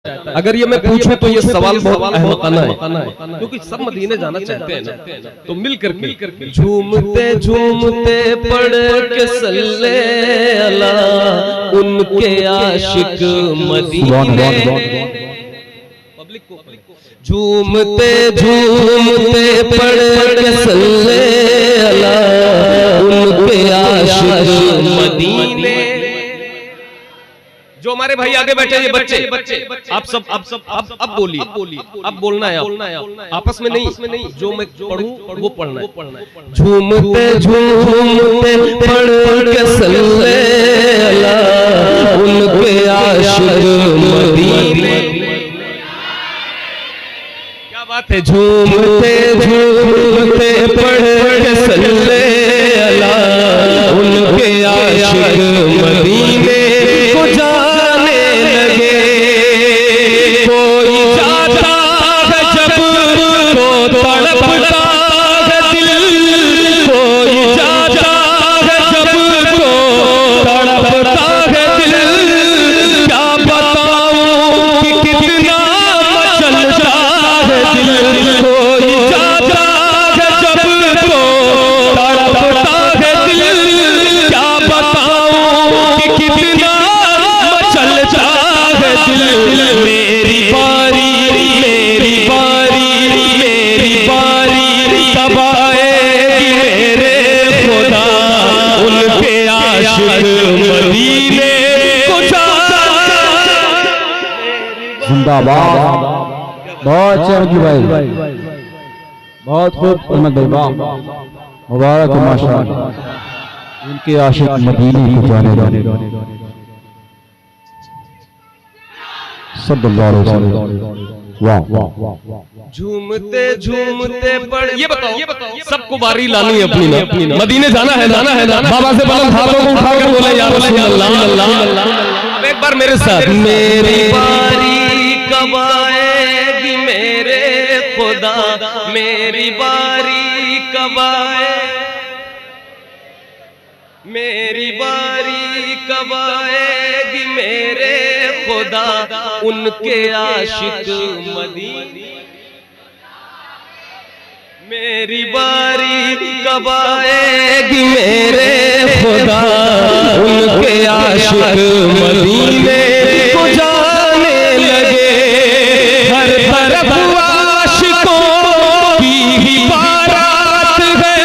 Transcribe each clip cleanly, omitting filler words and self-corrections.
अगर ये मैं पूछूं तो ये सवाल बहुत अहमकाना है, क्योंकि सब मदीने जाना चाहते हैं ना, तो मिल करके झूमते झूमते पढ़ के सल्ले अला उनके आशिक मदीने, पब्लिक को झूमते झूमते पढ़ के सल्ले अला उनके आशिक मदीने। जो हमारे भाई आगे बैठे ये बच्चे आप सब अब बोलिए, अब बोलना है, आपस में नहीं, जो मैं पढ़ूं वो पढ़ना है। झूमते झूमते पढ़ के सल्ले अला उनके आशिक मदीने। क्या बात है, झूमते झूमते पढ़ के सल्ले अला उनके आशिक मदीने को जाने लगे। कोई जाता है जब तो तड़पता है दिल, कोई जाता है जब तो तड़पता है दिल। क्या बताऊं कि कितना मचलता है दिल, कोई जाता है जब तो तड़पता है दिल। क्या बताऊं कि कितना मचलता है दिल। मेरी बारी मेरी बारी मेरी बारी कब आएगी मेरे खुदा उनके आशिक मदीने को जाना। जिंदाबाद, बहुत अच्छा भाई, बहुत खूब अहमद भाई, वाह मुबारक माशाअल्लाह। उनके आशिक मदीने को जाने जाने सल्लल्लाहु अलैहि वसल्लम, वाह वाह। झूमते झूमते पढ़, ये बताओ सबको बारी लानी है अपनी ना, मदीने जाना है बाबा से बुलंद हाथों को उठाकर बोले या रसूल अल्लाह। अब एक बार मेरे साथ, मेरी बारी कब आएगी मेरे खुदा, मेरी बारी कब आए, मेरी बारी कब आएगी मेरे खुदा उनके आशिक मदीने। मेरी बारी कब आएगी मेरे खुदा उनके आशिक मदीने को जाने लगे। हर तरफ आशिकों की ही बारात है,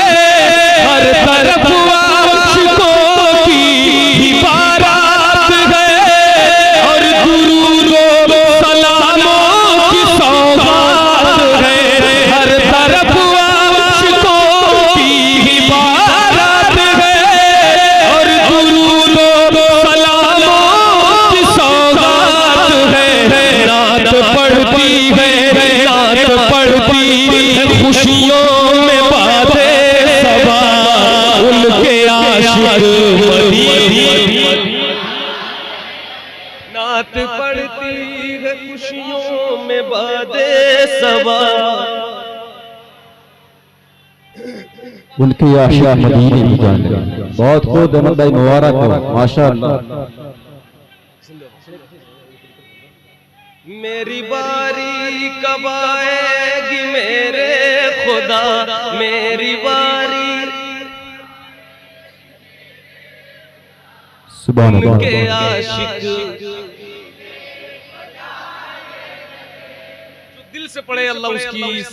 हर तरफ आशिकों की ही बारात है। और दुरूदो सलामों की सौगात है, हर तरफ आशिकों की ही बारात है। और दुरूदो सलामों की सौगात है। नात पढ़ती है, नात पढ़ती है खुशियों में बाते सबा उनके आशिक मदीने। नात पढ़ती है खुशियों में बाते सबा उनके आशिक मदीने को जाने। बहुत खूब अहमद भाई, मुबारक हो माशाअल्लाह। मेरी बारी कब आएगी मेरे खुदा, मेरी बारी सुभान अल्लाह। उनके आशिक। जो दिल से पढ़े अल्लाह उसकी इस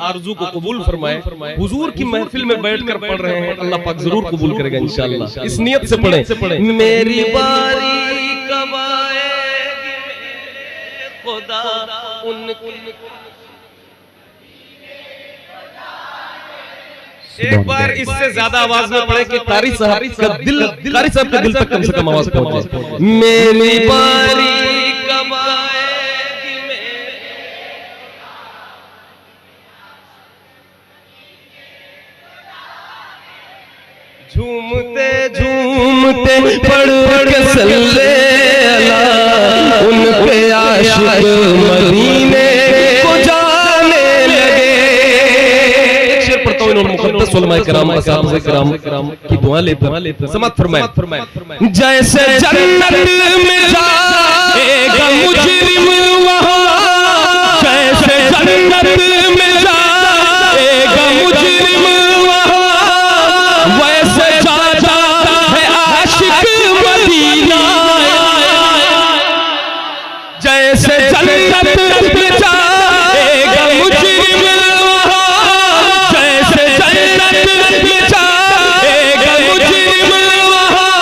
आरजू को कबूल फरमाए। हुजूर की महफिल में बैठकर पढ़ रहे हैं, अल्लाह पाक जरूर कबूल करेगा इंशाअल्लाह। इस नियत से पढ़े, मेरी बारी कब आएगी मेरे खुदा उनके। एक बार इससे ज्यादा आवाज में पढ़े कि कारी साहब का दिल, कारी साहब के दिल तक कम से कम आवाज पहुंचे। मेरी बारी कब आएगी मेरे, झूमते झूमते पढ़ के सल्ले अला उनके आशिक मदीने को जाने लगे। शेर पढ़ता हूं, इन्होंने मुक़द्दस उलमाए किराम असातिज़े किराम की दुआ लेते समाअत फरमाए। जैसे जन्नत में जाएगा मुजरिम जैसे जन्नत में जाएगा मुजरिम वहाँ, जैसे जन्नत में जाएगा मुजरिम वहाँ,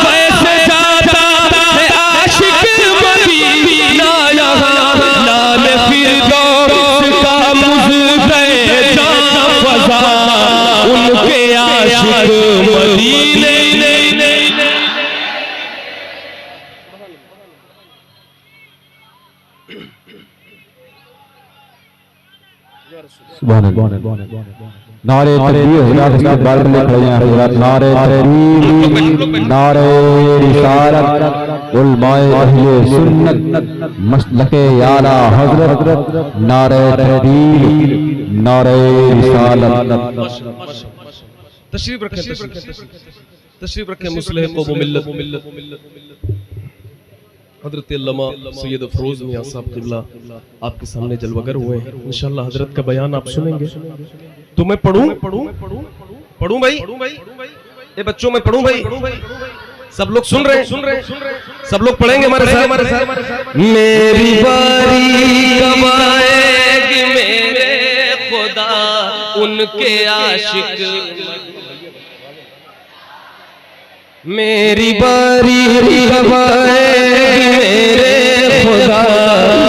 वैसे जाता है आशिक मदीना यहाँ। नाम फिरदौस का मुज़फ़्फ़र जाँ फ़ज़ा, उनके आशिक मदीने। सुभान अल्लाह। नारे तकबीर हज़रात इसके बारे में लिख रहे हैं हज़रात। नारे तहरीर, नारे रिसालत, उलमाए अहले सुन्नत, मसलके आला हज़रत, नारे तहरीर, नारे रिसालत। तशरीफ तशरीफ रखें मुस्लिम को मिल्लत हजरत अल्लामा सैयद अफरोज मियां साहब क़िबला आपके सामने जलवागर हुए हैं। इंशाअल्लाह हजरत का बयान आप सुनेंगे। तो मैं पढ़ूं भाई, ये बच्चों में पढ़ूं भाई, सब लोग सुन रहे हैं, सब लोग पढ़ेंगे हमारे साथ। मेरी बारी कब आएगी मेरे खुदा, उनके आशिक, मेरी बारी कब आएगी मेरे खुदा,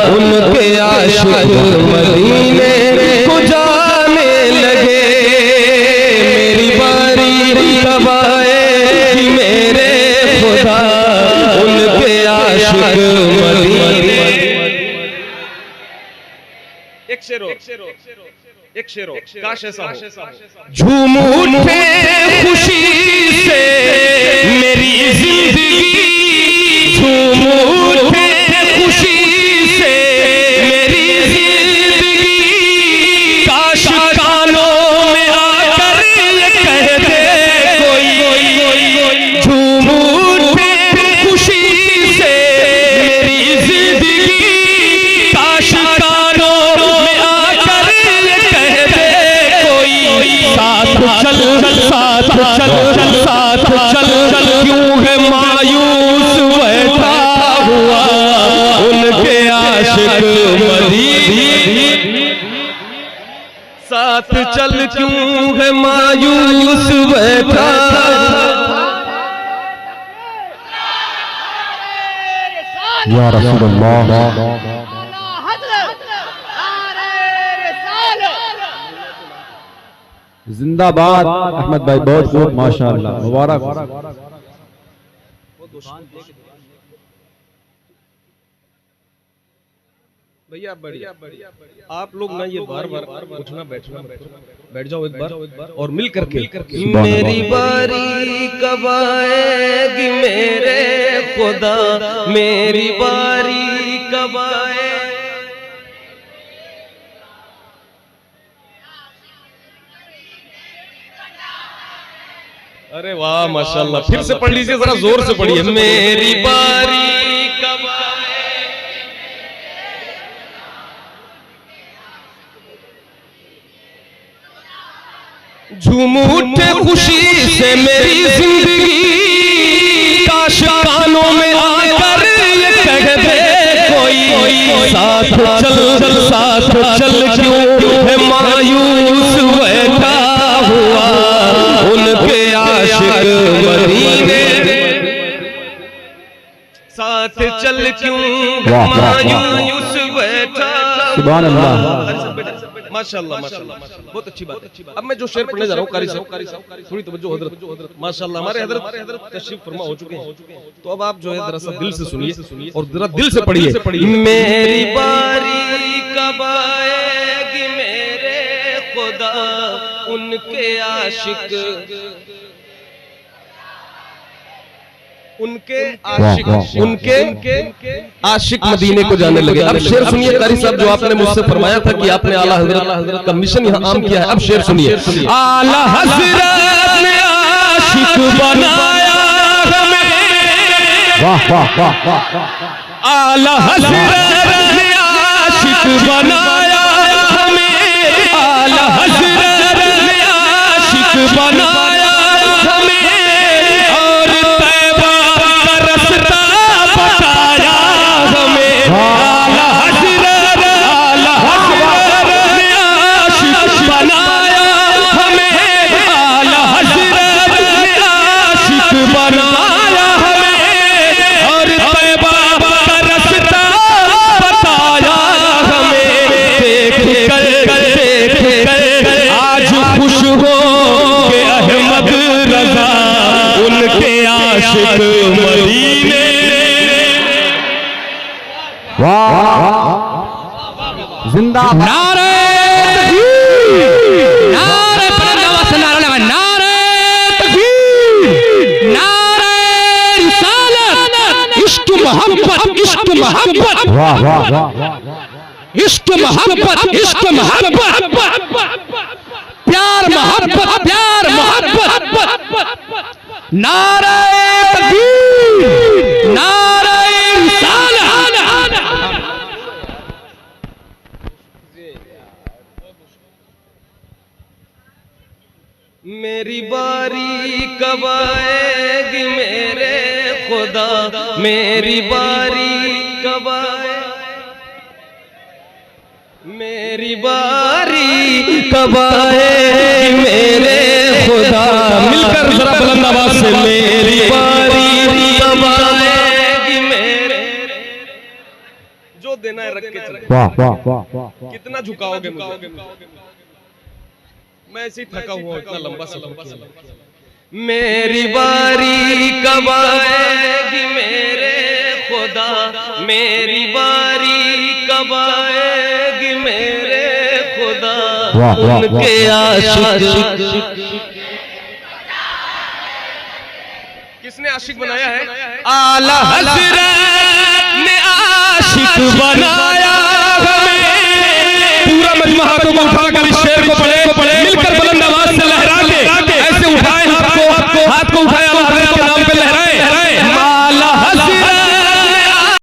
उनके आशिक मदीने को जाने लगे। मेरी बारी कब आएगी मेरे खुदा, उनके आशिक मदीने। एक शेरो काश ऐसा हो। झूम उठे खुशी से मेरी जिंदगी, झूम उठे खुशी से मेरी जिंदगी, काश कानों में आकर ये कह दे कोई, झूम उठे खुशी से मेरी जिंदगी, काश कानों में आकर ये कह दे कोई, साथ चल साथ चल साथ चल, क्यों है मायूस बैठा हुआ, उनके आशिक मदीने। साथ चल क्यों है मायूस बैठा, या रसूल अल्लाह। जिंदाबाद अहमद भाई, बहुत खूब माशाअल्लाह, मुबारक। भैया बढ़िया, आप लोग ना ये बार बार उठना बैठना, बैठ जाओ एक बार और मिल करके। मेरी बारी कब आएगी मेरे खुदा, मेरी बारी कब आए। अरे वाह माशाल्लाह, फिर से पढ़ लीजिए, जरा जोर से पढ़िए। मेरी बारी कब आए, झूम उठे खुशी से मेरी जिंदगी, काश कानों में आकर ये कह दे कोई, साथ चल साथ चल क्यों है मायूस बैठा हुआ, उनके आशिक मदीने। साथ चल क्यों मायूस बैठा, सुभान अल्लाह, माशाअल्लाह माशाअल्लाह, बहुत अच्छी बात है। अब मैं जो शेर पढ़ने जा रहा हूँ, कारी साहब थोड़ी तवज्जो हजरत, माशाअल्लाह हमारे हजरत तशरीफ फरमा हो चुके हैं, तो अब आप जो है जरा सा दिल से सुनिए और जरा दिल से पढ़िए। मेरी बारी कब आएगी मेरे खुदा, उनके आशिक, उनके आशिक मदीने को जाने लगे। अब शेर सुनिए कारी साहब, जो आपने मुझसे फरमाया था कि आपने आला हजरत का मिशन यहाँ आम किया है। अब शेर सुनिए। आला हजरत ने आशिक बनाया हमें, वाह वाह वाह वाह। आला हजरत ने आशिक बनाया हमें, आला हजरत ने आशिक बनाया हमें, और तैबा का रास्ता बताया हमें, जिंदाबाद। नारे तकबीर, नारे बुलंद आवाज से नारा लगा, नारे तकबीर, नारे रिसालत, इश्क मोहब्बत, इश्क मोहब्बत, वाह वाह वाह, इश्क मोहब्बत, इश्क मोहब्बत, प्यार मोहब्बत, प्यार मोहब्बत, नारे तकबीर, नारे रिसालत। मेरी बारी कब आएगी मेरे खुदा, मेरी बारी कब आए, मेरी बारी कब आएगी मेरे खुदा। मिलकर जरा बुलंद आवाज से, मेरी बारी कब आएगी मेरे, जो देना है रख के चले। वाह वाह वाह वाह, कितना झुकाओगे मुझे, मैं ऐसे ही थका हुआ, इतना लंबा सफर किया। मेरी बारी कब आएगी मेरे खुदा, मेरी बारी कब आएगी मेरे खुदा। वाह, वाह, उनके आशिक, किसने आशिक बनाया है? आला हज़रत ने आशिक बना